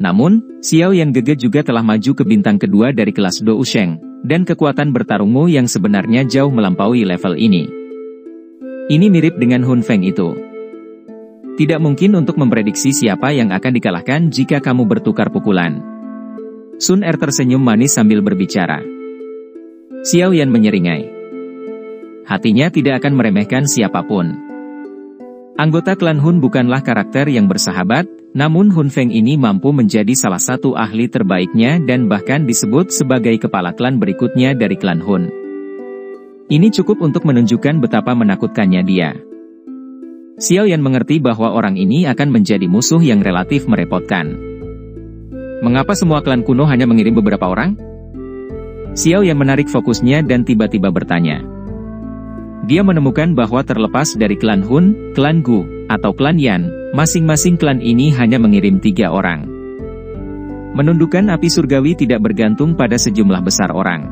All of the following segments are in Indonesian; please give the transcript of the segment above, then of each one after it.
Namun, Xiao Yan Gege juga telah maju ke bintang kedua dari kelas Dou Sheng, dan kekuatan bertarungmu yang sebenarnya jauh melampaui level ini. Ini mirip dengan Hun Feng itu. Tidak mungkin untuk memprediksi siapa yang akan dikalahkan jika kamu bertukar pukulan. Sun Er tersenyum manis sambil berbicara. Xiao Yan menyeringai. Hatinya tidak akan meremehkan siapapun. Anggota klan Hun bukanlah karakter yang bersahabat, namun Hun Feng ini mampu menjadi salah satu ahli terbaiknya dan bahkan disebut sebagai kepala klan berikutnya dari klan Hun. Ini cukup untuk menunjukkan betapa menakutkannya dia. Xiao Yan mengerti bahwa orang ini akan menjadi musuh yang relatif merepotkan. Mengapa semua klan kuno hanya mengirim beberapa orang? Xiao Yan menarik fokusnya dan tiba-tiba bertanya. Dia menemukan bahwa terlepas dari klan Hun, klan Gu, atau klan Yan, masing-masing klan ini hanya mengirim 3 orang. Menundukkan api surgawi tidak bergantung pada sejumlah besar orang.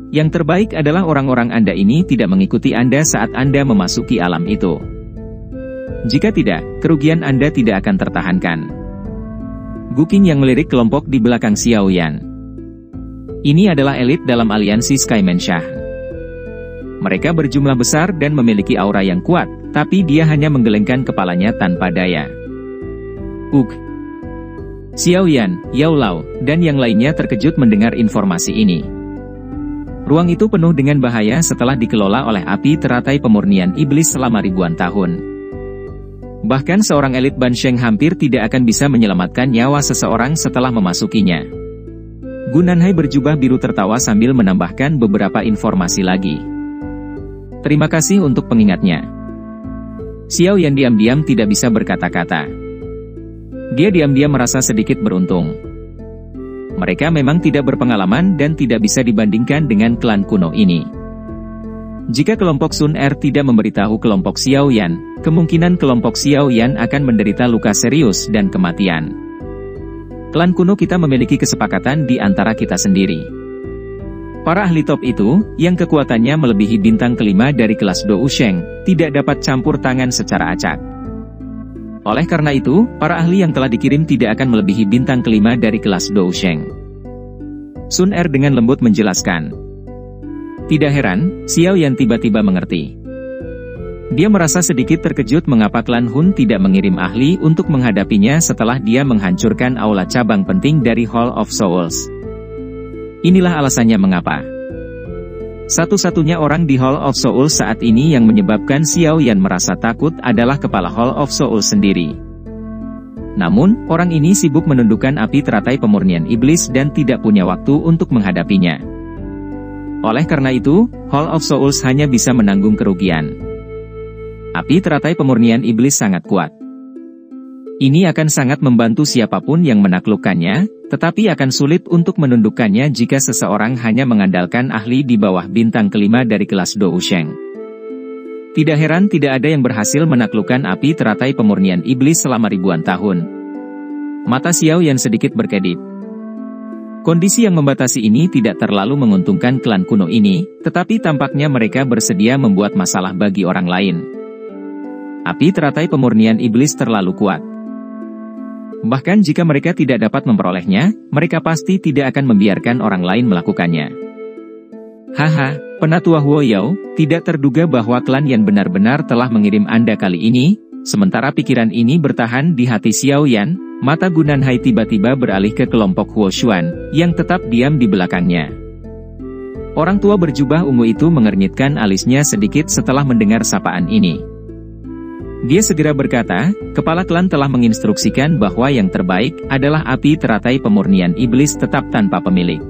Yang terbaik adalah orang-orang Anda ini tidak mengikuti Anda saat Anda memasuki alam itu. Jika tidak, kerugian Anda tidak akan tertahankan. Gu Qing yang melirik kelompok di belakang Xiao Yan. Ini adalah elit dalam aliansi Skyman Shah. Mereka berjumlah besar dan memiliki aura yang kuat, tapi dia hanya menggelengkan kepalanya tanpa daya. Xiao Yan, Yao Lao, dan yang lainnya terkejut mendengar informasi ini. Ruang itu penuh dengan bahaya setelah dikelola oleh api teratai pemurnian iblis selama ribuan tahun. Bahkan seorang elit Ban Sheng hampir tidak akan bisa menyelamatkan nyawa seseorang setelah memasukinya. Gu Nanhai berjubah biru tertawa sambil menambahkan beberapa informasi lagi. Terima kasih untuk pengingatnya. Xiao Yan diam-diam tidak bisa berkata-kata. Dia diam-diam merasa sedikit beruntung. Mereka memang tidak berpengalaman dan tidak bisa dibandingkan dengan klan kuno ini. Jika kelompok Sun Er tidak memberitahu kelompok Xiao Yan, kemungkinan kelompok Xiao Yan akan menderita luka serius dan kematian. Klan kuno kita memiliki kesepakatan di antara kita sendiri. Para ahli top itu, yang kekuatannya melebihi bintang kelima dari kelas Dou Sheng, tidak dapat campur tangan secara acak. Oleh karena itu, para ahli yang telah dikirim tidak akan melebihi bintang kelima dari kelas Dou Sheng. Sun Er dengan lembut menjelaskan. Tidak heran, Xiao Yan tiba-tiba mengerti. Dia merasa sedikit terkejut mengapa klan Hun tidak mengirim ahli untuk menghadapinya setelah dia menghancurkan aula cabang penting dari Hall of Souls. Inilah alasannya mengapa. Satu-satunya orang di Hall of Souls saat ini yang menyebabkan Xiao Yan merasa takut adalah kepala Hall of Souls sendiri. Namun, orang ini sibuk menundukkan api teratai pemurnian iblis dan tidak punya waktu untuk menghadapinya. Oleh karena itu, Hall of Souls hanya bisa menanggung kerugian. Api teratai pemurnian iblis sangat kuat. Ini akan sangat membantu siapapun yang menaklukkannya, tetapi akan sulit untuk menundukkannya jika seseorang hanya mengandalkan ahli di bawah bintang kelima dari kelas Dou Sheng. Tidak heran tidak ada yang berhasil menaklukkan api teratai pemurnian iblis selama ribuan tahun. Mata Xiao Yan sedikit berkedip. Kondisi yang membatasi ini tidak terlalu menguntungkan klan kuno ini, tetapi tampaknya mereka bersedia membuat masalah bagi orang lain. Api teratai pemurnian iblis terlalu kuat. Bahkan jika mereka tidak dapat memperolehnya, mereka pasti tidak akan membiarkan orang lain melakukannya. Haha, Penatua Huo Yao, tidak terduga bahwa klan Yan benar-benar telah mengirim Anda kali ini. Sementara pikiran ini bertahan di hati Xiao Yan, mata Gu Nanhai tiba-tiba beralih ke kelompok Huo Xuan, yang tetap diam di belakangnya. Orang tua berjubah ungu itu mengernyitkan alisnya sedikit setelah mendengar sapaan ini. Dia segera berkata, kepala klan telah menginstruksikan bahwa yang terbaik adalah api teratai pemurnian iblis tetap tanpa pemilik.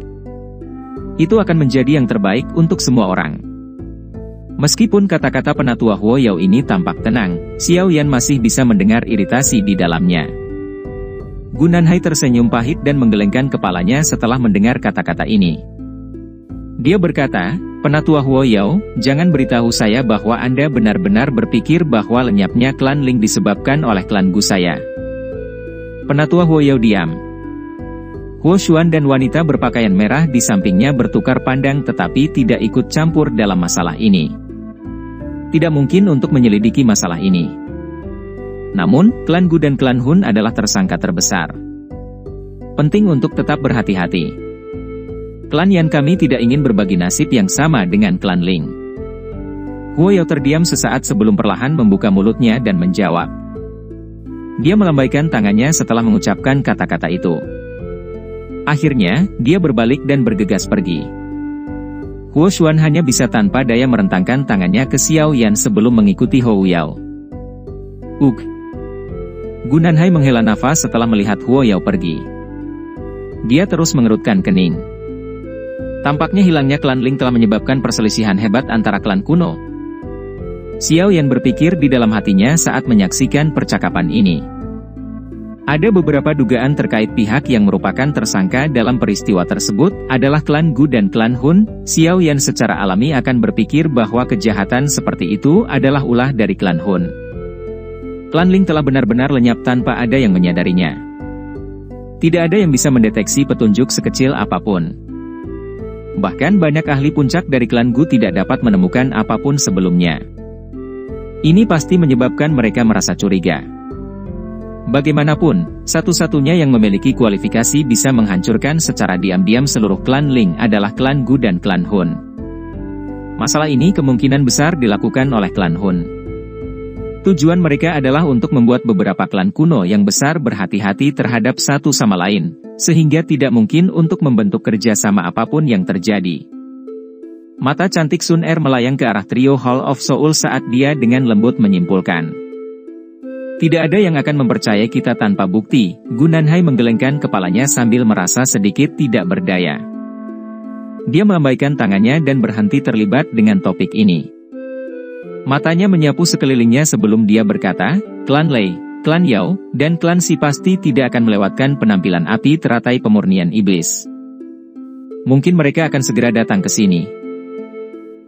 Itu akan menjadi yang terbaik untuk semua orang. Meskipun kata-kata Penatua Huo Yao ini tampak tenang, Xiao Yan masih bisa mendengar iritasi di dalamnya. Gu Nanhai tersenyum pahit dan menggelengkan kepalanya setelah mendengar kata-kata ini. Dia berkata, Penatua Huo Yao, jangan beritahu saya bahwa Anda benar-benar berpikir bahwa lenyapnya klan Ling disebabkan oleh klan Gu saya. Penatua Huo Yao diam. Huo Xuan dan wanita berpakaian merah di sampingnya bertukar pandang tetapi tidak ikut campur dalam masalah ini. Tidak mungkin untuk menyelidiki masalah ini. Namun, klan Gu dan klan Hun adalah tersangka terbesar. Penting untuk tetap berhati-hati. Klan Yan kami tidak ingin berbagi nasib yang sama dengan klan Ling. Huo Yao terdiam sesaat sebelum perlahan membuka mulutnya dan menjawab. Dia melambaikan tangannya setelah mengucapkan kata-kata itu. Akhirnya, dia berbalik dan bergegas pergi. Huo Xuan hanya bisa tanpa daya merentangkan tangannya ke Xiao Yan sebelum mengikuti Hou Yao. Gu Nanhai menghela nafas setelah melihat Huo Yao pergi. Dia terus mengerutkan kening. Tampaknya hilangnya klan Ling telah menyebabkan perselisihan hebat antara klan kuno. Xiao Yan berpikir di dalam hatinya saat menyaksikan percakapan ini. Ada beberapa dugaan terkait pihak yang merupakan tersangka dalam peristiwa tersebut adalah klan Gu dan klan Hun. Xiao Yan secara alami akan berpikir bahwa kejahatan seperti itu adalah ulah dari klan Hun. Klan Ling telah benar-benar lenyap tanpa ada yang menyadarinya. Tidak ada yang bisa mendeteksi petunjuk sekecil apapun. Bahkan banyak ahli puncak dari klan Gu tidak dapat menemukan apapun sebelumnya. Ini pasti menyebabkan mereka merasa curiga. Bagaimanapun, satu-satunya yang memiliki kualifikasi bisa menghancurkan secara diam-diam seluruh klan Ling adalah klan Gu dan klan Hun. Masalah ini kemungkinan besar dilakukan oleh klan Hun. Tujuan mereka adalah untuk membuat beberapa klan kuno yang besar berhati-hati terhadap satu sama lain, sehingga tidak mungkin untuk membentuk kerjasama apapun yang terjadi. Mata cantik Sun Er melayang ke arah trio Hall of Soul saat dia dengan lembut menyimpulkan. Tidak ada yang akan mempercayai kita tanpa bukti. Gu Nanhai menggelengkan kepalanya sambil merasa sedikit tidak berdaya. Dia melambaikan tangannya dan berhenti terlibat dengan topik ini. Matanya menyapu sekelilingnya sebelum dia berkata, klan Lei, klan Yao, dan klan Si pasti tidak akan melewatkan penampilan api teratai pemurnian iblis. Mungkin mereka akan segera datang ke sini.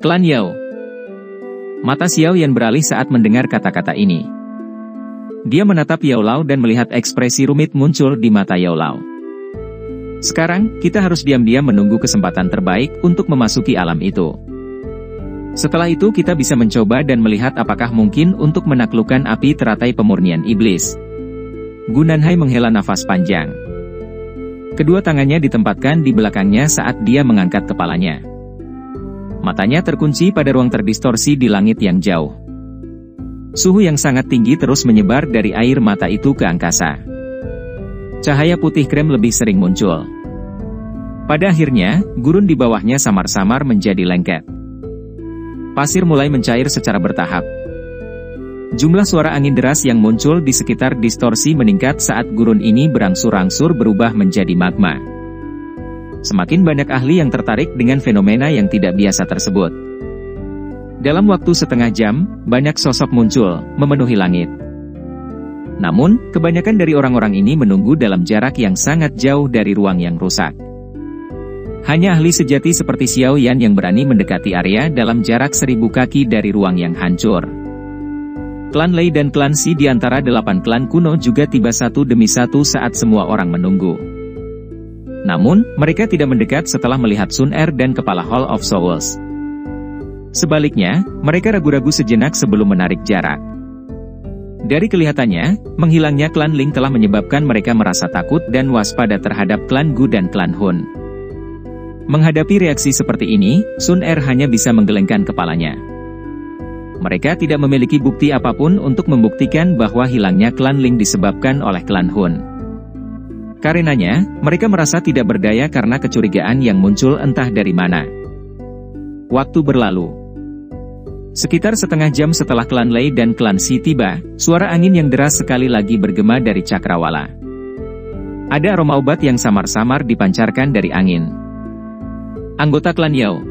Klan Yao. Mata Xiao Yan beralih saat mendengar kata-kata ini. Dia menatap Yao Lao dan melihat ekspresi rumit muncul di mata Yao Lao. Sekarang, kita harus diam-diam menunggu kesempatan terbaik untuk memasuki alam itu. Setelah itu kita bisa mencoba dan melihat apakah mungkin untuk menaklukkan api teratai pemurnian iblis. Gu Nanhai menghela nafas panjang. Kedua tangannya ditempatkan di belakangnya saat dia mengangkat kepalanya. Matanya terkunci pada ruang terdistorsi di langit yang jauh. Suhu yang sangat tinggi terus menyebar dari air mata itu ke angkasa. Cahaya putih krem lebih sering muncul. Pada akhirnya, gurun di bawahnya samar-samar menjadi lengket. Pasir mulai mencair secara bertahap. Jumlah suara angin deras yang muncul di sekitar distorsi meningkat saat gurun ini berangsur-angsur berubah menjadi magma. Semakin banyak ahli yang tertarik dengan fenomena yang tidak biasa tersebut. Dalam waktu setengah jam, banyak sosok muncul, memenuhi langit. Namun, kebanyakan dari orang-orang ini menunggu dalam jarak yang sangat jauh dari ruang yang rusak. Hanya ahli sejati seperti Xiao Yan yang berani mendekati area dalam jarak 1000 kaki dari ruang yang hancur. Klan Lei dan klan Si di antara 8 klan kuno juga tiba satu demi satu saat semua orang menunggu. Namun, mereka tidak mendekat setelah melihat Sun Er dan kepala Hall of Souls. Sebaliknya, mereka ragu-ragu sejenak sebelum menarik jarak. Dari kelihatannya, menghilangnya klan Ling telah menyebabkan mereka merasa takut dan waspada terhadap klan Gu dan klan Hun. Menghadapi reaksi seperti ini, Sun Er hanya bisa menggelengkan kepalanya. Mereka tidak memiliki bukti apapun untuk membuktikan bahwa hilangnya klan Ling disebabkan oleh klan Hun. Karenanya, mereka merasa tidak berdaya karena kecurigaan yang muncul entah dari mana. Waktu berlalu. Sekitar setengah jam setelah klan Lei dan klan Si tiba, suara angin yang deras sekali lagi bergema dari cakrawala. Ada aroma obat yang samar-samar dipancarkan dari angin. Anggota klan Yao.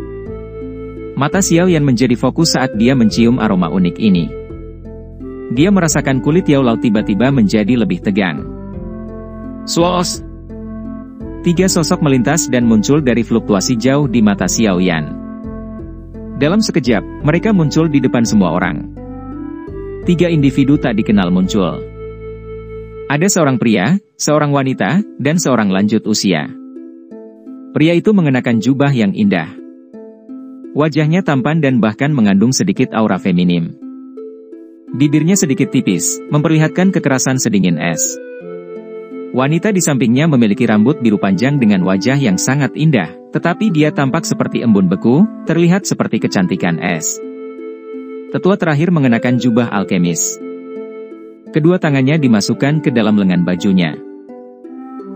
Mata Xiao Yan menjadi fokus saat dia mencium aroma unik ini. Dia merasakan kulit Yao Lao tiba-tiba menjadi lebih tegang. Suos! 3 sosok melintas dan muncul dari fluktuasi jauh di mata Xiao Yan. Dalam sekejap, mereka muncul di depan semua orang. 3 individu tak dikenal muncul. Ada seorang pria, seorang wanita, dan seorang lanjut usia. Pria itu mengenakan jubah yang indah. Wajahnya tampan dan bahkan mengandung sedikit aura feminim. Bibirnya sedikit tipis, memperlihatkan kekerasan sedingin es. Wanita di sampingnya memiliki rambut biru panjang dengan wajah yang sangat indah, tetapi dia tampak seperti embun beku, terlihat seperti kecantikan es. Tetua terakhir mengenakan jubah alkemis. Kedua tangannya dimasukkan ke dalam lengan bajunya.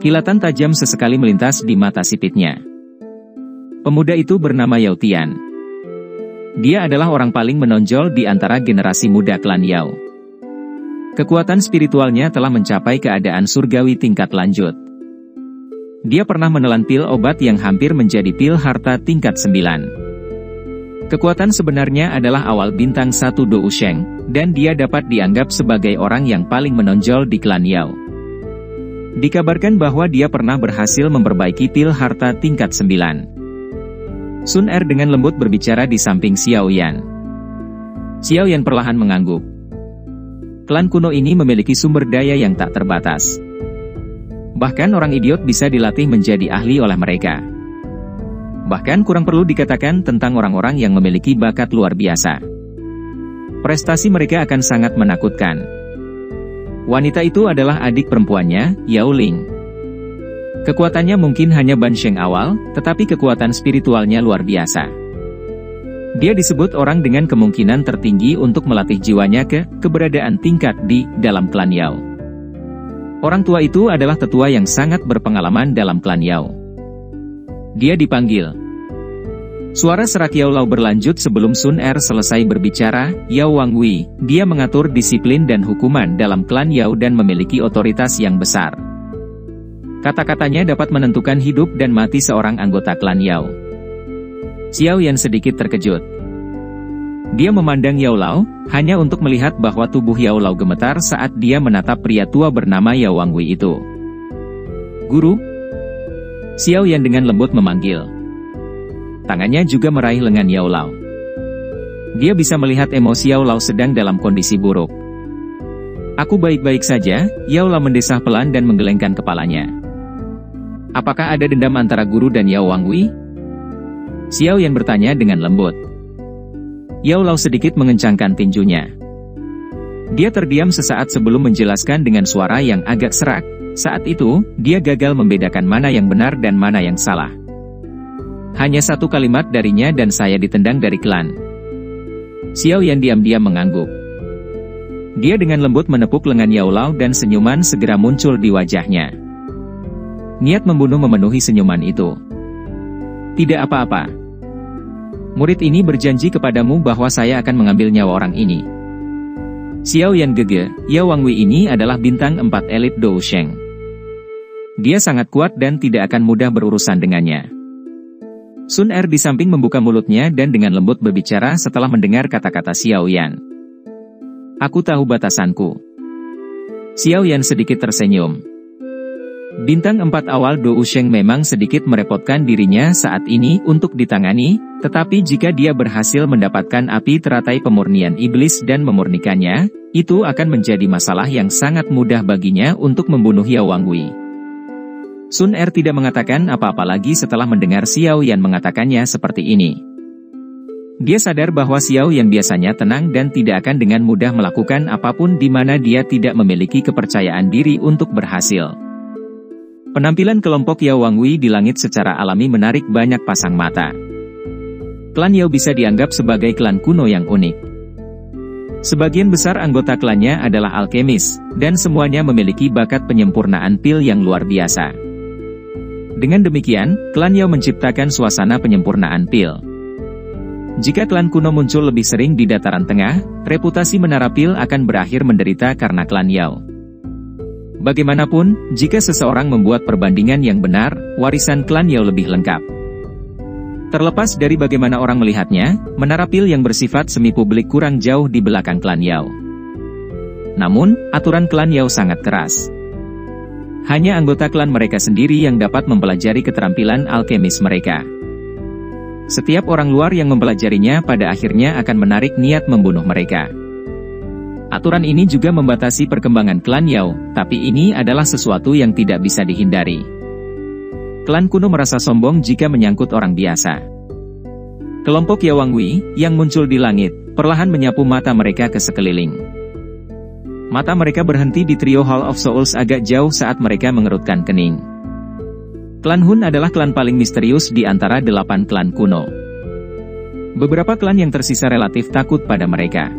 Kilatan tajam sesekali melintas di mata sipitnya. Pemuda itu bernama Yao Tian. Dia adalah orang paling menonjol di antara generasi muda klan Yao. Kekuatan spiritualnya telah mencapai keadaan surgawi tingkat lanjut. Dia pernah menelan pil obat yang hampir menjadi pil harta tingkat 9. Kekuatan sebenarnya adalah awal bintang 1 Do Usheng, dan dia dapat dianggap sebagai orang yang paling menonjol di klan Yao. Dikabarkan bahwa dia pernah berhasil memperbaiki pil harta tingkat 9. Sun Er dengan lembut berbicara di samping Xiao Yan. Xiao Yan perlahan mengangguk. Klan kuno ini memiliki sumber daya yang tak terbatas. Bahkan orang idiot bisa dilatih menjadi ahli oleh mereka. Bahkan kurang perlu dikatakan tentang orang-orang yang memiliki bakat luar biasa. Prestasi mereka akan sangat menakutkan. Wanita itu adalah adik perempuannya, Yao Ling. Kekuatannya mungkin hanya Ban Sheng awal, tetapi kekuatan spiritualnya luar biasa. Dia disebut orang dengan kemungkinan tertinggi untuk melatih jiwanya ke keberadaan tingkat di dalam klan Yao. Orang tua itu adalah tetua yang sangat berpengalaman dalam klan Yao. Dia dipanggil. Suara serak Yao Lao berlanjut sebelum Sun Er selesai berbicara. Yao Wangwei, dia mengatur disiplin dan hukuman dalam klan Yao dan memiliki otoritas yang besar. Kata-katanya dapat menentukan hidup dan mati seorang anggota klan Yao. Xiao Yan sedikit terkejut. Dia memandang Yao Lao, hanya untuk melihat bahwa tubuh Yao Lao gemetar saat dia menatap pria tua bernama Yao Wangwei itu. Guru? Xiao Yan dengan lembut memanggil. Tangannya juga meraih lengan Yao Lao. Dia bisa melihat emosi Yao Lao sedang dalam kondisi buruk. Aku baik-baik saja, Yao Lao mendesah pelan dan menggelengkan kepalanya. Apakah ada dendam antara guru dan Yao Wangwei? Xiao Yan bertanya dengan lembut. Yao Lao sedikit mengencangkan tinjunya. Dia terdiam sesaat sebelum menjelaskan dengan suara yang agak serak. Saat itu, dia gagal membedakan mana yang benar dan mana yang salah. Hanya satu kalimat darinya dan saya ditendang dari klan. Xiao Yan diam-diam mengangguk. Dia dengan lembut menepuk lengan Yao Lao dan senyuman segera muncul di wajahnya. Niat membunuh memenuhi senyuman itu. Tidak apa-apa. Murid ini berjanji kepadamu bahwa saya akan mengambil nyawa orang ini. Xiao Yan gege, Yao Wangwei ini adalah bintang 4 elit Do Usheng. Dia sangat kuat dan tidak akan mudah berurusan dengannya. Sun Er di samping membuka mulutnya dan dengan lembut berbicara setelah mendengar kata-kata Xiao Yan. Aku tahu batasanku. Xiao Yan sedikit tersenyum. Bintang 4 awal Do Usheng memang sedikit merepotkan dirinya saat ini untuk ditangani, tetapi jika dia berhasil mendapatkan api teratai pemurnian iblis dan memurnikannya, itu akan menjadi masalah yang sangat mudah baginya untuk membunuh Yao Wangwei. Sun Er tidak mengatakan apa-apa lagi setelah mendengar Xiao Yan mengatakannya seperti ini. Dia sadar bahwa Xiao Yan biasanya tenang dan tidak akan dengan mudah melakukan apapun di mana dia tidak memiliki kepercayaan diri untuk berhasil. Penampilan kelompok Yao Wangwei di langit secara alami menarik banyak pasang mata. Klan Yao bisa dianggap sebagai klan kuno yang unik. Sebagian besar anggota klannya adalah alkemis, dan semuanya memiliki bakat penyempurnaan pil yang luar biasa. Dengan demikian, klan Yao menciptakan suasana penyempurnaan pil. Jika klan kuno muncul lebih sering di dataran tengah, reputasi menara pil akan berakhir menderita karena klan Yao. Bagaimanapun, jika seseorang membuat perbandingan yang benar, warisan klan Yao lebih lengkap. Terlepas dari bagaimana orang melihatnya, menara pil yang bersifat semi publik kurang jauh di belakang klan Yao. Namun, aturan klan Yao sangat keras. Hanya anggota klan mereka sendiri yang dapat mempelajari keterampilan alkemis mereka. Setiap orang luar yang mempelajarinya pada akhirnya akan menarik niat membunuh mereka. Aturan ini juga membatasi perkembangan klan Yao, tapi ini adalah sesuatu yang tidak bisa dihindari. Klan kuno merasa sombong jika menyangkut orang biasa. Kelompok Yao Wangwei, yang muncul di langit, perlahan menyapu mata mereka ke sekeliling. Mata mereka berhenti di trio Hall of Souls agak jauh saat mereka mengerutkan kening. Klan Hun adalah klan paling misterius di antara 8 klan kuno. Beberapa klan yang tersisa relatif takut pada mereka.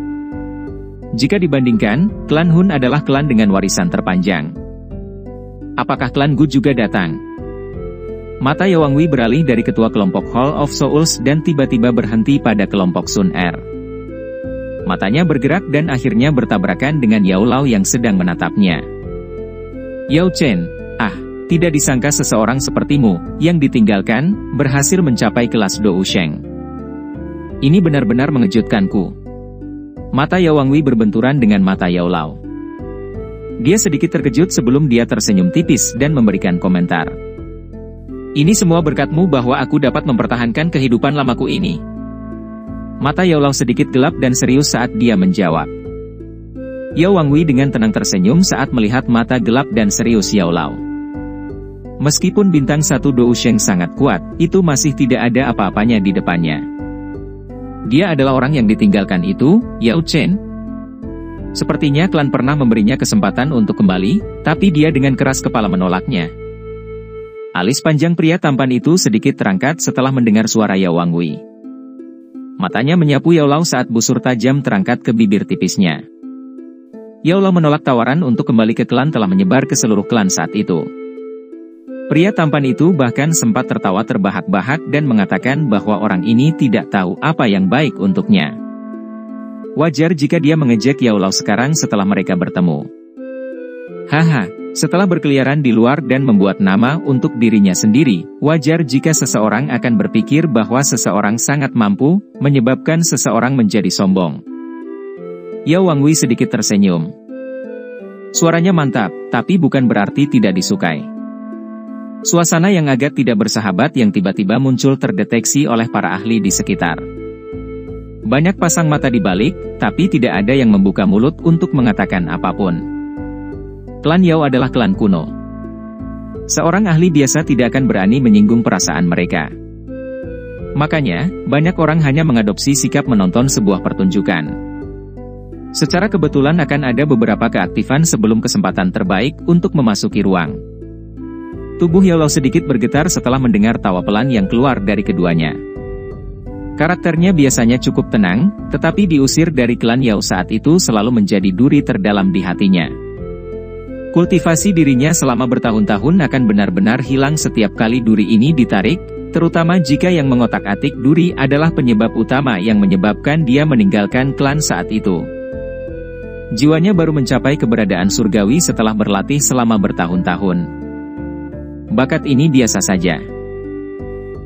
Jika dibandingkan, klan Hun adalah klan dengan warisan terpanjang. Apakah klan Gu juga datang? Mata Yao Wangwi beralih dari ketua kelompok Hall of Souls dan tiba-tiba berhenti pada kelompok Sun Er. Matanya bergerak dan akhirnya bertabrakan dengan Yao Lao yang sedang menatapnya. Yao Chen, tidak disangka seseorang sepertimu, yang ditinggalkan, berhasil mencapai kelas Dou Sheng. Ini benar-benar mengejutkanku. Mata Yao Wangwi berbenturan dengan mata Yao Lao. Dia sedikit terkejut sebelum dia tersenyum tipis dan memberikan komentar. Ini semua berkatmu bahwa aku dapat mempertahankan kehidupan lamaku ini. Mata Yao Lao sedikit gelap dan serius saat dia menjawab. Yao Wangwi dengan tenang tersenyum saat melihat mata gelap dan serius Yao Lao. Meskipun bintang 1 Dou Sheng sangat kuat, itu masih tidak ada apa-apanya di depannya. Dia adalah orang yang ditinggalkan itu, Yao Chen. Sepertinya klan pernah memberinya kesempatan untuk kembali, tapi dia dengan keras kepala menolaknya. Alis panjang pria tampan itu sedikit terangkat setelah mendengar suara Yao Wangwi. Matanya menyapu Yao Lao saat busur tajam terangkat ke bibir tipisnya. Yao Lao menolak tawaran untuk kembali ke klan telah menyebar ke seluruh klan saat itu. Pria tampan itu bahkan sempat tertawa terbahak-bahak dan mengatakan bahwa orang ini tidak tahu apa yang baik untuknya. Wajar jika dia mengejek Yao Lao sekarang setelah mereka bertemu. Setelah berkeliaran di luar dan membuat nama untuk dirinya sendiri, wajar jika seseorang akan berpikir bahwa seseorang sangat mampu, menyebabkan seseorang menjadi sombong. Yao Wangwi sedikit tersenyum. Suaranya mantap, tapi bukan berarti tidak disukai. Suasana yang agak tidak bersahabat yang tiba-tiba muncul terdeteksi oleh para ahli di sekitar. Banyak pasang mata di balik, tapi tidak ada yang membuka mulut untuk mengatakan apapun. Klan Yao adalah klan kuno. Seorang ahli biasa tidak akan berani menyinggung perasaan mereka. Makanya, banyak orang hanya mengadopsi sikap menonton sebuah pertunjukan. Secara kebetulan akan ada beberapa keaktifan sebelum kesempatan terbaik untuk memasuki ruang. Tubuh Yao Lao sedikit bergetar setelah mendengar tawa pelan yang keluar dari keduanya. Karakternya biasanya cukup tenang, tetapi diusir dari klan Yao saat itu selalu menjadi duri terdalam di hatinya. Kultivasi dirinya selama bertahun-tahun akan benar-benar hilang setiap kali duri ini ditarik, terutama jika yang mengotak-atik duri adalah penyebab utama yang menyebabkan dia meninggalkan klan saat itu. Jiwanya baru mencapai keberadaan surgawi setelah berlatih selama bertahun-tahun. Bakat ini biasa saja.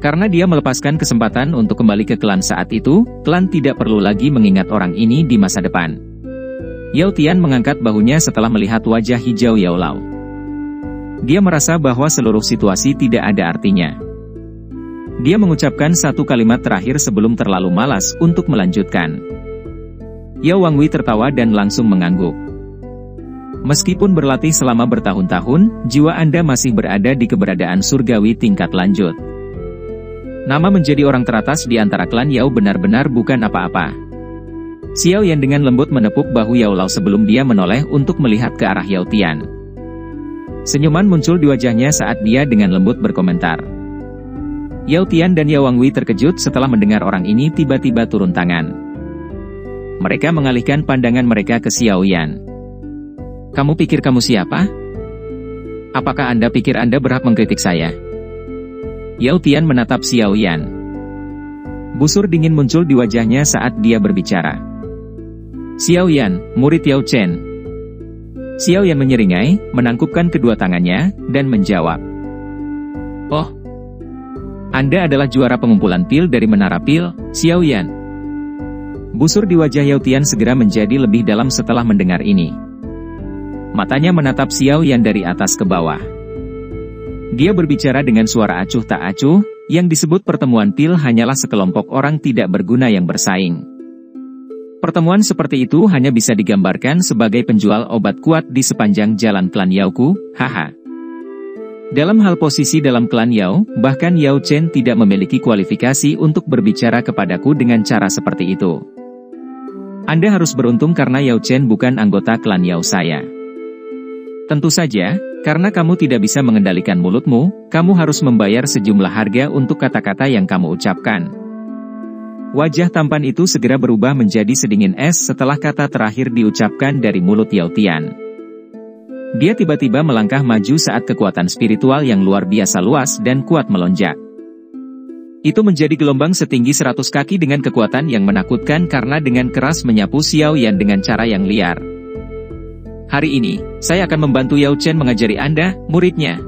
Karena dia melepaskan kesempatan untuk kembali ke klan saat itu, klan tidak perlu lagi mengingat orang ini di masa depan. Yao Tian mengangkat bahunya setelah melihat wajah hijau Yao Lao. Dia merasa bahwa seluruh situasi tidak ada artinya. Dia mengucapkan satu kalimat terakhir sebelum terlalu malas untuk melanjutkan. Yao Wangwi tertawa dan langsung mengangguk. Meskipun berlatih selama bertahun-tahun, jiwa Anda masih berada di keberadaan surgawi tingkat lanjut. Nama menjadi orang teratas di antara klan Yao benar-benar bukan apa-apa. Xiao Yan dengan lembut menepuk bahu Yao Lao sebelum dia menoleh untuk melihat ke arah Yao Tian. Senyuman muncul di wajahnya saat dia dengan lembut berkomentar. Yao Tian dan Yao Wangwi terkejut setelah mendengar orang ini tiba-tiba turun tangan. Mereka mengalihkan pandangan mereka ke Xiao Yan. Kamu pikir kamu siapa? Apakah Anda pikir Anda berhak mengkritik saya? Yao Tian menatap Xiao Yan. Busur dingin muncul di wajahnya saat dia berbicara. Xiao Yan, murid Yao Chen. Xiao Yan menyeringai, menangkupkan kedua tangannya, dan menjawab. Oh, Anda adalah juara pengumpulan pil dari Menara Pil, Xiao Yan. Busur di wajah Yao Tian segera menjadi lebih dalam setelah mendengar ini. Matanya menatap Xiao Yan dari atas ke bawah. Dia berbicara dengan suara acuh tak acuh, yang disebut pertemuan pil hanyalah sekelompok orang tidak berguna yang bersaing. Pertemuan seperti itu hanya bisa digambarkan sebagai penjual obat kuat di sepanjang jalan klan Yaoku, haha. Dalam hal posisi dalam klan Yao, bahkan Yao Chen tidak memiliki kualifikasi untuk berbicara kepadaku dengan cara seperti itu. Anda harus beruntung karena Yao Chen bukan anggota klan Yao saya. Tentu saja, karena kamu tidak bisa mengendalikan mulutmu, kamu harus membayar sejumlah harga untuk kata-kata yang kamu ucapkan. Wajah tampan itu segera berubah menjadi sedingin es setelah kata terakhir diucapkan dari mulut Yao Tian. Dia tiba-tiba melangkah maju saat kekuatan spiritual yang luar biasa luas dan kuat melonjak. Itu menjadi gelombang setinggi 100 kaki dengan kekuatan yang menakutkan karena dengan keras menyapu Xiao Yan dengan cara yang liar. Hari ini, saya akan membantu Yao Chen mengajari Anda, muridnya.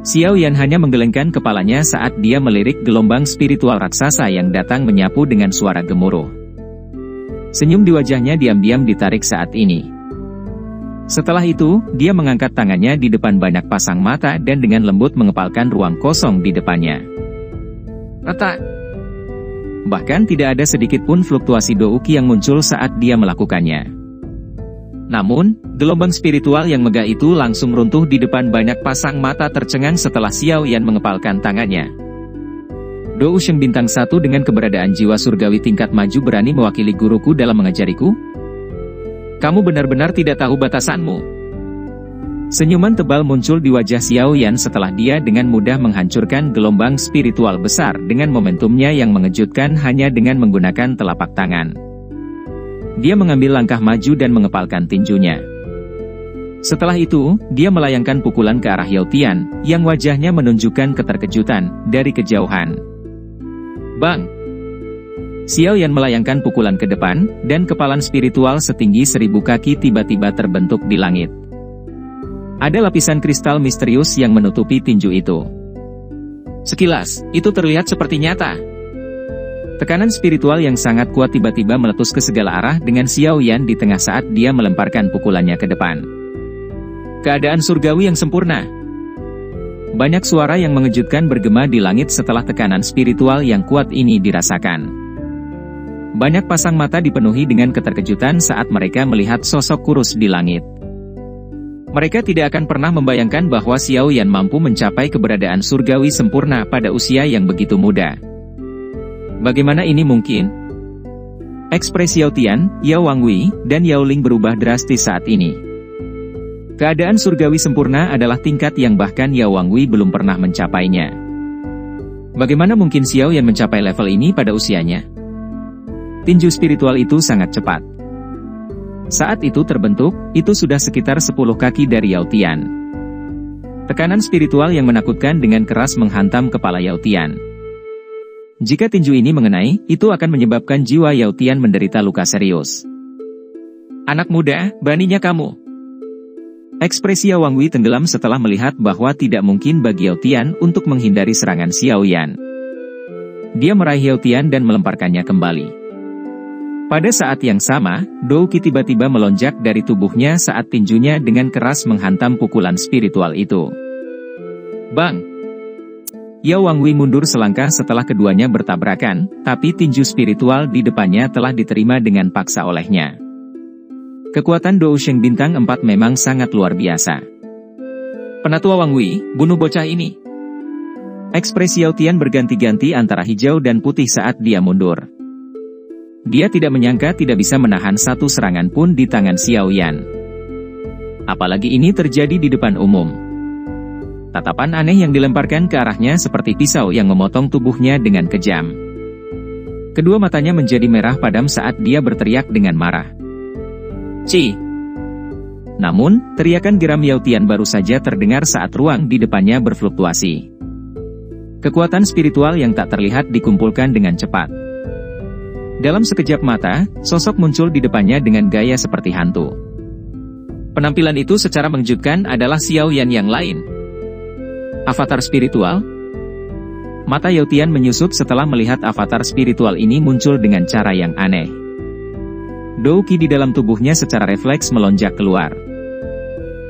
Xiao Yan hanya menggelengkan kepalanya saat dia melirik gelombang spiritual raksasa yang datang menyapu dengan suara gemuruh. Senyum di wajahnya diam-diam ditarik saat ini. Setelah itu, dia mengangkat tangannya di depan banyak pasang mata dan dengan lembut mengepalkan ruang kosong di depannya. Retak. Bahkan tidak ada sedikit pun fluktuasi douki yang muncul saat dia melakukannya. Namun, gelombang spiritual yang megah itu langsung runtuh di depan banyak pasang mata tercengang setelah Xiao Yan mengepalkan tangannya. Dou Sheng bintang 1 dengan keberadaan jiwa surgawi tingkat maju berani mewakili guruku dalam mengajariku? Kamu benar-benar tidak tahu batasanmu. Senyuman tebal muncul di wajah Xiao Yan setelah dia dengan mudah menghancurkan gelombang spiritual besar dengan momentumnya yang mengejutkan hanya dengan menggunakan telapak tangan. Dia mengambil langkah maju dan mengepalkan tinjunya. Setelah itu, dia melayangkan pukulan ke arah Yao Tian, yang wajahnya menunjukkan keterkejutan, dari kejauhan. Bang! Xiao Yan melayangkan pukulan ke depan, dan kepalan spiritual setinggi 1000 kaki tiba-tiba terbentuk di langit. Ada lapisan kristal misterius yang menutupi tinju itu. Sekilas, itu terlihat seperti nyata. Tekanan spiritual yang sangat kuat tiba-tiba meletus ke segala arah dengan Xiao Yan di tengah saat dia melemparkan pukulannya ke depan. Keadaan surgawi yang sempurna. Banyak suara yang mengejutkan bergema di langit setelah tekanan spiritual yang kuat ini dirasakan. Banyak pasang mata dipenuhi dengan keterkejutan saat mereka melihat sosok kurus di langit. Mereka tidak akan pernah membayangkan bahwa Xiao Yan mampu mencapai keberadaan surgawi sempurna pada usia yang begitu muda. Bagaimana ini mungkin? Ekspresi Yao Tian, Yao Wangwei, dan Yao Ling berubah drastis saat ini. Keadaan surgawi sempurna adalah tingkat yang bahkan Yao Wangwei belum pernah mencapainya. Bagaimana mungkin Xiao Yan mencapai level ini pada usianya? Tinju spiritual itu sangat cepat. Saat itu terbentuk, itu sudah sekitar 10 kaki dari Yao Tian. Tekanan spiritual yang menakutkan dengan keras menghantam kepala Yao Tian. Jika tinju ini mengenai, itu akan menyebabkan jiwa Yao Tian menderita luka serius. Anak muda, beraninya kamu. Ekspresi Yao Wangwei tenggelam setelah melihat bahwa tidak mungkin bagi Yao Tian untuk menghindari serangan Xiao Yan. Dia meraih Yao Tian dan melemparkannya kembali. Pada saat yang sama, Dou Qi tiba-tiba melonjak dari tubuhnya saat tinjunya dengan keras menghantam pukulan spiritual itu. Bang! Yao Wangwei mundur selangkah setelah keduanya bertabrakan, tapi tinju spiritual di depannya telah diterima dengan paksa olehnya. Kekuatan Dou Sheng bintang 4 memang sangat luar biasa. Penatua Wangwei, bunuh bocah ini. Ekspresi Yao Tian berganti-ganti antara hijau dan putih saat dia mundur. Dia tidak menyangka tidak bisa menahan satu serangan pun di tangan Xiao Yan. Apalagi ini terjadi di depan umum. Tatapan aneh yang dilemparkan ke arahnya seperti pisau yang memotong tubuhnya dengan kejam. Kedua matanya menjadi merah padam saat dia berteriak dengan marah. Ci! Namun, teriakan geram Yao Tian baru saja terdengar saat ruang di depannya berfluktuasi. Kekuatan spiritual yang tak terlihat dikumpulkan dengan cepat. Dalam sekejap mata, sosok muncul di depannya dengan gaya seperti hantu. Penampilan itu secara mengejutkan adalah Xiao Yan yang lain. Avatar spiritual? Mata Yao Tian menyusut setelah melihat avatar spiritual ini muncul dengan cara yang aneh. Dou Qi di dalam tubuhnya secara refleks melonjak keluar.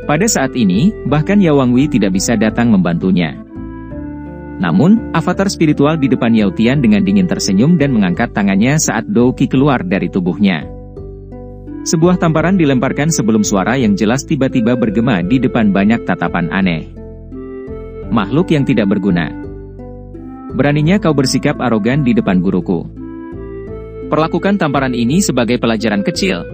Pada saat ini, bahkan Yao Wangwei tidak bisa datang membantunya. Namun, avatar spiritual di depan Yao Tian dengan dingin tersenyum dan mengangkat tangannya saat Dou Qi keluar dari tubuhnya. Sebuah tamparan dilemparkan sebelum suara yang jelas tiba-tiba bergema di depan banyak tatapan aneh. Makhluk yang tidak berguna. Beraninya kau bersikap arogan di depan guruku. Perlakukan tamparan ini sebagai pelajaran kecil,